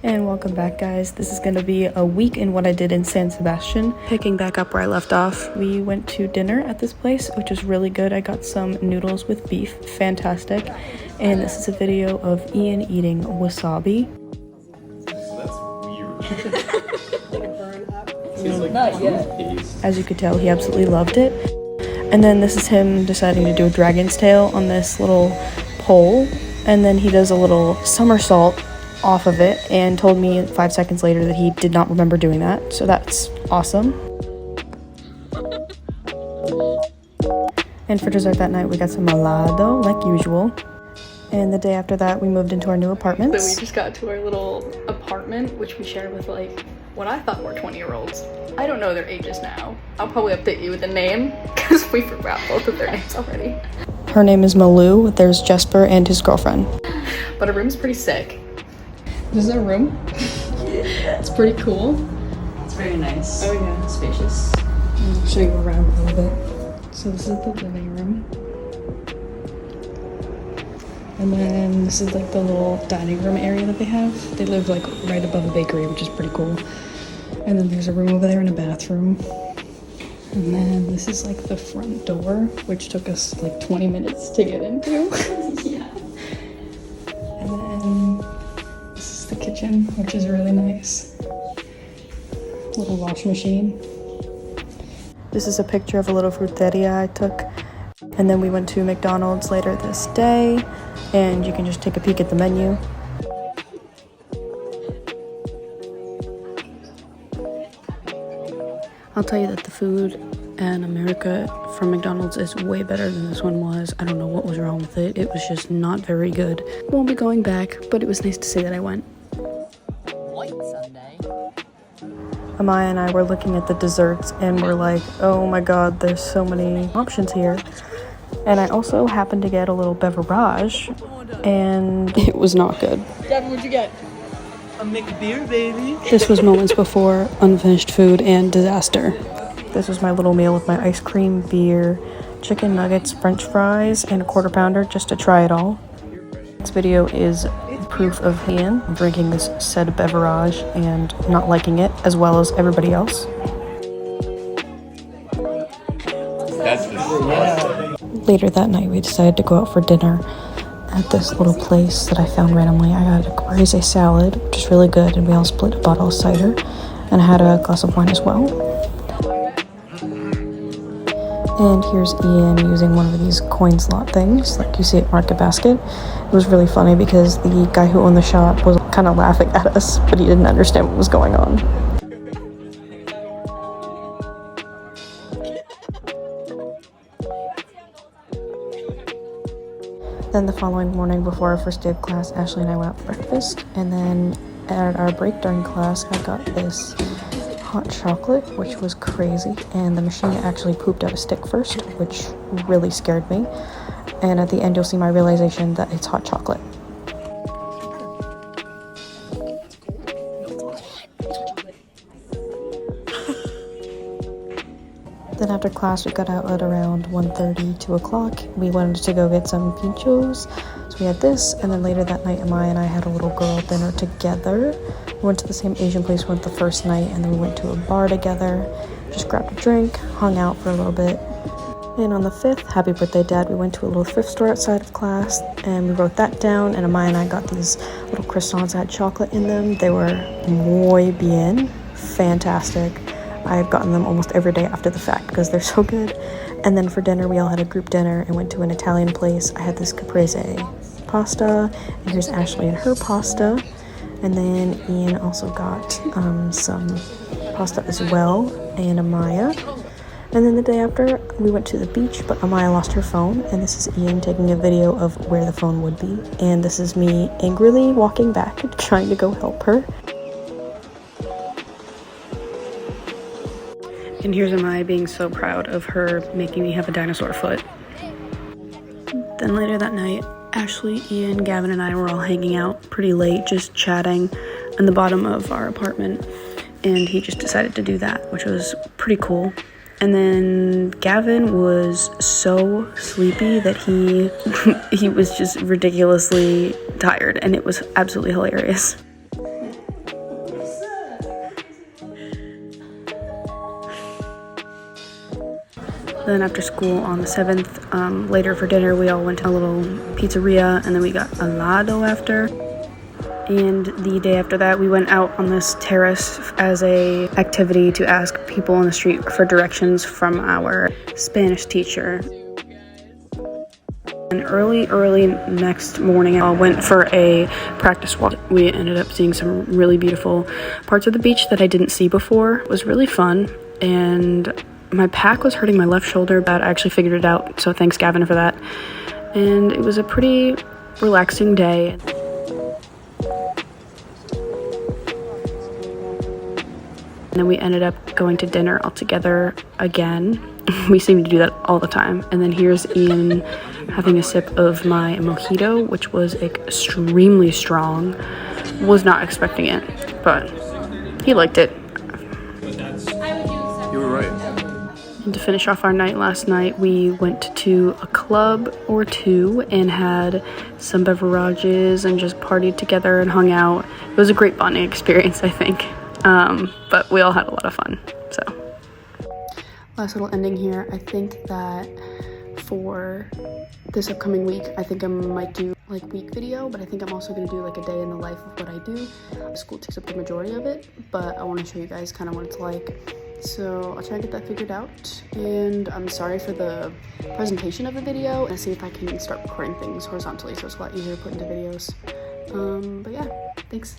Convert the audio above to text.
And welcome back, guys. This is going to be a week in what I did in San Sebastian. Picking back up where I left off, we went to dinner at this place, which was really good. I got some noodles with beef, fantastic. And this is a video of Ian eating wasabi. That's weird. Not yet. As you could tell, he absolutely loved it. And then this is him deciding to do a dragon's tail on this little pole. And then he does a little somersault off of it and told me 5 seconds later that he did not remember doing that, so that's awesome. And for dessert that night we got some helado like usual, and the day after that we moved into our new apartments. So we just got to our little apartment, which we shared with like what I thought were 20-year-olds. I don't know their ages now. I'll probably update you with the name because we forgot both of their names already. Her name is Malou. There's Jesper and his girlfriend. But our room's pretty sick. This is our room. Yeah. It's pretty cool. It's very nice. Oh yeah. Spacious. I'll show you around a little bit. So this is the living room. And then this is like the little dining room area that they have. They live like right above a bakery, which is pretty cool. And then there's a room over there and a bathroom. And then this is like the front door, which took us like 20 minutes to get into. Yeah. And then this is the kitchen, which is really nice. Little wash machine. This is a picture of a little fruteria I took. And then we went to McDonald's later this day, and you can just take a peek at the menu. I'll tell you that the food in America from McDonald's is way better than this one was. I don't know what was wrong with it. It was just not very good. Won't be going back, but it was nice to say that I went. White Sunday. Amaya and I were looking at the desserts and we're like, oh my god, there's so many options here. And I also happened to get a little beverage, and it was not good. Gavin, what'd you get? A McBeer, baby. This was moments before unfinished food and disaster. This was my little meal with my ice cream, beer, chicken nuggets, french fries, and a quarter pounder just to try it all. This video is proof of Ian drinking this said beverage and not liking it, as well as everybody else. That's disgusting. Later that night, we decided to go out for dinner at this little place that I found randomly. I got a caprese salad, which is really good, and we all split a bottle of cider, and I had a glass of wine as well. And here's Ian using one of these coin slot things, like you see at Market Basket. It was really funny because the guy who owned the shop was kind of laughing at us, but he didn't understand what was going on. Then the following morning before our first day of class, Ashley and I went out for breakfast, and then at our break during class, I got this hot chocolate, which was crazy, and the machine actually pooped out a stick first, which really scared me. And at the end, you'll see my realization that it's hot chocolate. Then after class, we got out at around 1:30, 2 o'clock. We wanted to go get some pinchos, so we had this, and then later that night, Amaya and I had a little girl dinner together. We went to the same Asian place we went the first night, and then we went to a bar together, just grabbed a drink, hung out for a little bit. And on the 5th, happy birthday, Dad, we went to a little thrift store outside of class, and we wrote that down, and Amaya and I got these little croissants that had chocolate in them. They were muy bien, fantastic. I've gotten them almost every day after the fact because they're so good. And then for dinner, we all had a group dinner and went to an Italian place. I had this caprese pasta, and here's Ashley and her pasta. And then Ian also got some pasta as well, and Amaya. And then the day after, we went to the beach, but Amaya lost her phone, and this is Ian taking a video of where the phone would be. And this is me angrily walking back and trying to go help her. And here's Amaya being so proud of her making me have a dinosaur foot. Then later that night, Ashley, Ian, Gavin, and I were all hanging out pretty late, just chatting in the bottom of our apartment. And he just decided to do that, which was pretty cool. And then Gavin was so sleepy that he was just ridiculously tired, and it was absolutely hilarious. Then after school on the 7th, later for dinner, we all went to a little pizzeria, and then we got helado after. And the day after that, we went out on this terrace as a activity to ask people on the street for directions from our Spanish teacher. And early next morning, I went for a practice walk. We ended up seeing some really beautiful parts of the beach that I didn't see before. It was really fun, and my pack was hurting my left shoulder, but I actually figured it out, so thanks Gavin for that. And it was a pretty relaxing day. And then we ended up going to dinner all together again. We seem to do that all the time. And then here's Ian having a sip of my mojito, which was extremely strong. Was not expecting it, but he liked it. You were right. And to finish off our night last night, we went to a club or two and had some beverages and just partied together and hung out. It was a great bonding experience, I think. But we all had a lot of fun, so. Last little ending here. I think that for this upcoming week, I think I might do like week video, but I think I'm also going to do like a day in the life of what I do. School takes up the majority of it, but I want to show you guys kind of what it's like. So I'll try to get that figured out, and I'm sorry for the presentation of the video, and I'll see if I can start recording things horizontally so it's a lot easier to put into videos. But yeah, thanks.